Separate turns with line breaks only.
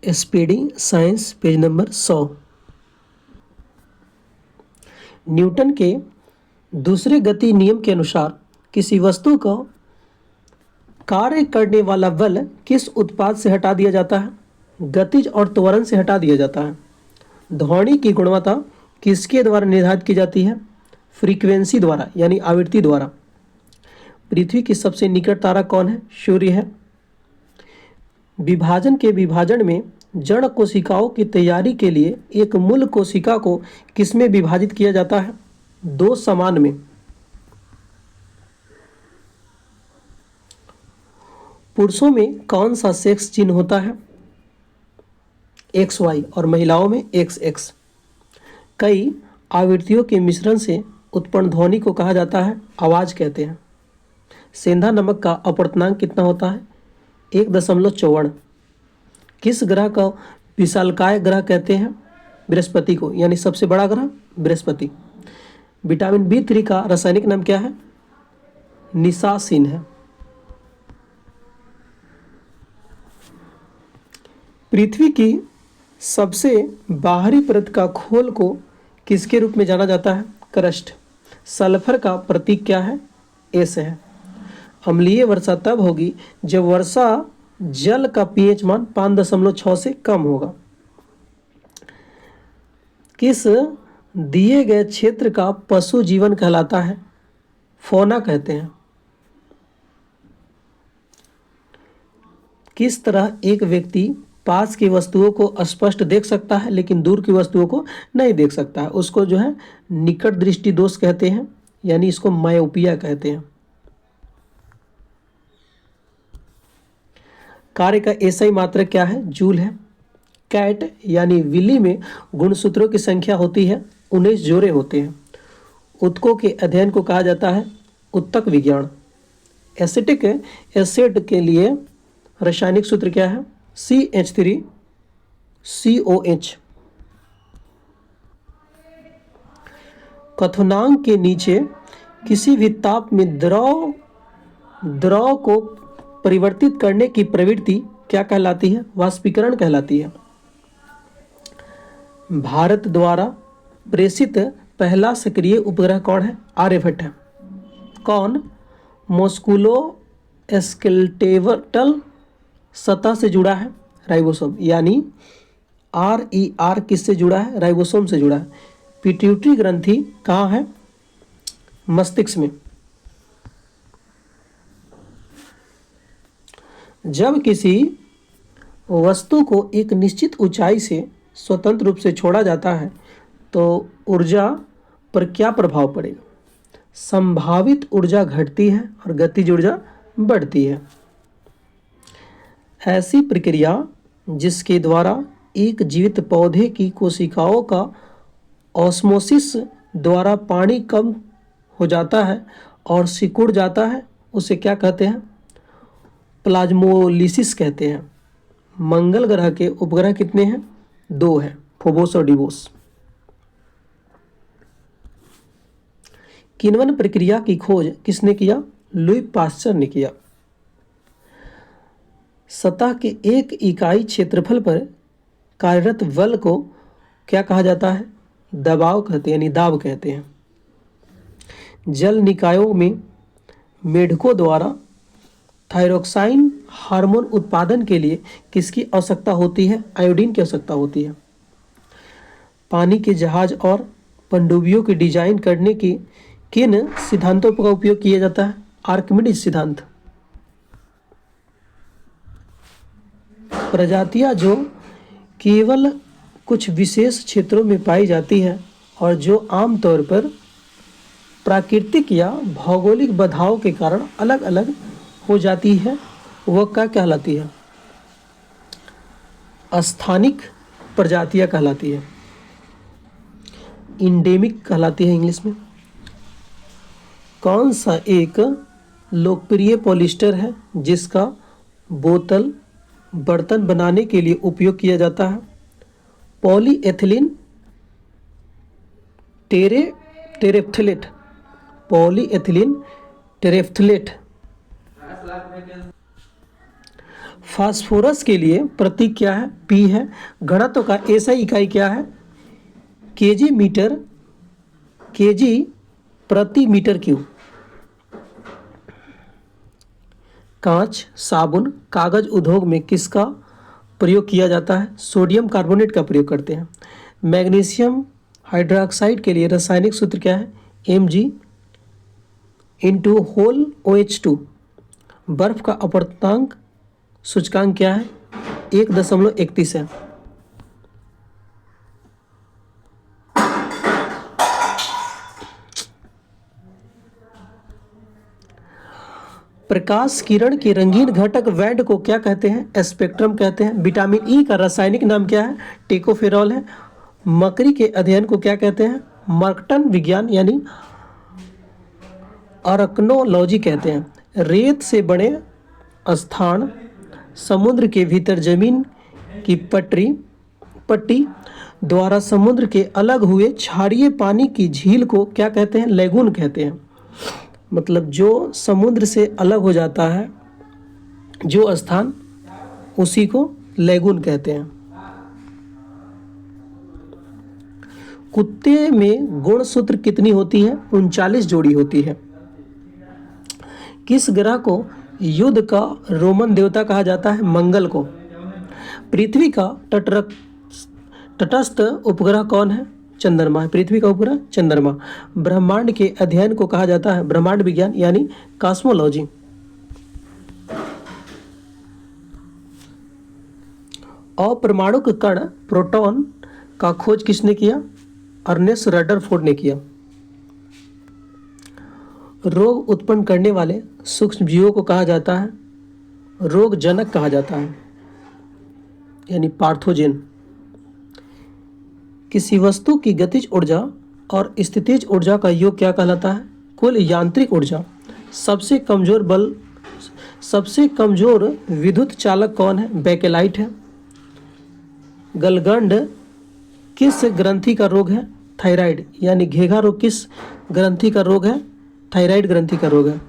Speeding science page number 100। Newton के दूसरे गति नियम के अनुसार किसी वस्तु को कार्य करने वाला बल किस उत्पाद से हटा दिया जाता है? गतिज और त्वरण से हटा दिया जाता है। ध्वनि की गुणवत्ता किसके द्वारा निर्धारित की जाती है? फ्रीक्वेंसी द्वारा यानी आवृत्ति द्वारा। पृथ्वी की सबसे निकट तारा कौन है? सूर्य है। विभाजन के विभाजन में जड़ कोशिकाओं की तैयारी के लिए एक मूल कोशिका को किसमें विभाजित किया जाता है? दो समान में। पुरुषों में कौन सा सेक्स चिन्ह होता है? XY और महिलाओं में XX। कई आवृत्तियों के मिश्रण से उत्पन्न ध्वनि को कहा जाता है आवाज कहते हैं। सेंधा नमक का अपवर्तनांक कितना होता है? 1.54। किस ग्रह का विशालकाय ग्रह कहते हैं? बृहस्पति को, यानी सबसे बड़ा ग्रह बृहस्पति। विटामिन B3 का रासायनिक नाम क्या है? निसासिन है। पृथ्वी की सबसे बाहरी परत का खोल को किसके रूप में जाना जाता है? क्रस्ट। सल्फर का प्रतीक क्या है? S है। अम्लीय वर्षा तब होगी जब वर्षा जल का pH मान 5.6 से कम होगा। किस दिए गए क्षेत्र का पशु जीवन कहलाता है? फौना कहते हैं। किस तरह एक व्यक्ति पास की वस्तुओं को स्पष्ट देख सकता है लेकिन दूर की वस्तुओं को नहीं देख सकता है? उसको जो है निकट दृष्टि दोष कहते हैं, यानी इसको मायोपिया कहते हैं। कार्य का एसआई मात्रक क्या है? जूल है। कैट यानी विली में गुणसूत्रों की संख्या होती है 19 जोड़े होते हैं। उत्तकों के अध्ययन को कहा जाता है उत्तक विज्ञान। एसिटिक एसिड के लिए रासायनिक सूत्र क्या है? CH3COH। क्वथनांक के नीचे किसी भी ताप में द्रव को परिवर्तित करने की प्रवृत्ति क्या कहलाती है? वाष्पीकरण कहलाती है। भारत द्वारा प्रेषित पहला सक्रिय उपग्रह कौन है? आर्यभट्ट है। कौन मस्कुलो स्केलेटल सतह से जुड़ा है? राइबोसोम, यानी RER किससे जुड़ा है? राइबोसोम से जुड़ा है। पिट्यूटरी ग्रंथि कहाँ है? मस्तिष्क में। जब किसी वस्तु को एक निश्चित ऊंचाई से स्वतंत्र रूप से छोड़ा जाता है तो ऊर्जा पर क्या प्रभाव पड़ेगा? संभावित ऊर्जा घटती है और गतिज ऊर्जा बढ़ती है। ऐसी प्रक्रिया जिसके द्वारा एक जीवित पौधे की कोशिकाओं का ऑस्मोसिस द्वारा पानी कम हो जाता है और सिकुड़ जाता है, उसे क्या कहते हैं? प्लाज्मोलिसिस कहते हैं। मंगल ग्रह के उपग्रह कितने हैं? 2 हैं, फोबोस और डिवोस। किण्वन प्रक्रिया की खोज किसने किया? लुई पास्चर ने किया। सतह के एक इकाई क्षेत्रफल पर कार्यरत बल को क्या कहा जाता है? दबाव कहते हैं, यानी दाब कहते हैं। जल निकायों में मेढकों द्वारा थायरोक्साइन हार्मोन उत्पादन के लिए किसकी आवश्यकता होती है? आयोडीन की आवश्यकता होती है। पानी के जहाज और पनडुब्बियों की डिजाइन करने की किन सिद्धांतों का उपयोग किया जाता है? आर्किमिडीज सिद्धांत। प्रजातियां जो केवल कुछ विशेष क्षेत्रों में पाई जाती है और जो आमतौर पर प्राकृतिक या भौगोलिक बाधाओं के कारण अलग अलग हो जाती है, वह क्या कहलाती है? स्थानिक प्रजातियां कहलाती है, इंडेमिक कहलाती है इंग्लिश में। कौन सा एक लोकप्रिय पॉलिस्टर है जिसका बोतल बर्तन बनाने के लिए उपयोग किया जाता है? पॉलीएथिलीन टेरेफ्थलेट। पॉलीएथिलीन टेरेफ्थलेट। फास्फोरस के लिए प्रतीक क्या है? पी है। घनत्व का एसआई इकाई क्या है? केजी प्रति मीटर क्यूब। कांच, साबुन, कागज उद्योग में किसका प्रयोग किया जाता है? सोडियम कार्बोनेट का प्रयोग करते हैं। मैग्नीशियम हाइड्रोक्साइड के लिए रासायनिक सूत्र क्या है? Mg/OH2। बर्फ का अपवर्तनांक सूचकांक क्या है? 1.31 है। प्रकाश किरण के रंगीन घटक बैंड को क्या कहते हैं? स्पेक्ट्रम कहते हैं। विटामिन ई का रासायनिक नाम क्या है? टेकोफेरॉल है। मकड़ी के अध्ययन को क्या कहते हैं? मर्कटन विज्ञान यानी अरकनोलॉजी कहते हैं। रेत से बने स्थान, समुद्र के भीतर जमीन की पट्टी द्वारा समुद्र के अलग हुए क्षारीय पानी की झील को क्या कहते हैं? लैगून कहते हैं। मतलब जो समुद्र से अलग हो जाता है जो स्थान, उसी को लैगून कहते हैं। कुत्ते में गुणसूत्र कितनी होती है? 39 जोड़ी होती है। किस ग्रह को युद्ध का रोमन देवता कहा जाता है? मंगल को। पृथ्वी का तटस्थ उपग्रह कौन है? चंद्रमा है। पृथ्वी का उपग्रह चंद्रमा। ब्रह्मांड के अध्ययन को कहा जाता है ब्रह्मांड विज्ञान यानी कॉस्मोलॉजी। अपर्माणुक कण प्रोटॉन का खोज किसने किया? अर्नेस्ट रदरफोर्ड ने किया। रोग उत्पन्न करने वाले सूक्ष्म जीवों को कहा जाता है रोगजनक कहा जाता है यानी पार्थोजेन। किसी वस्तु की गतिज ऊर्जा और स्थितिज ऊर्जा का योग क्या कहलाता है? कुल यांत्रिक ऊर्जा। सबसे कमजोर विद्युत चालक कौन है? बेकेलाइट है। गलगंड किस ग्रंथि का रोग है? थायराइड यानी घेघा रोग किस ग्रंथि का रोग है? थायराइड ग्रंथि का रोग है।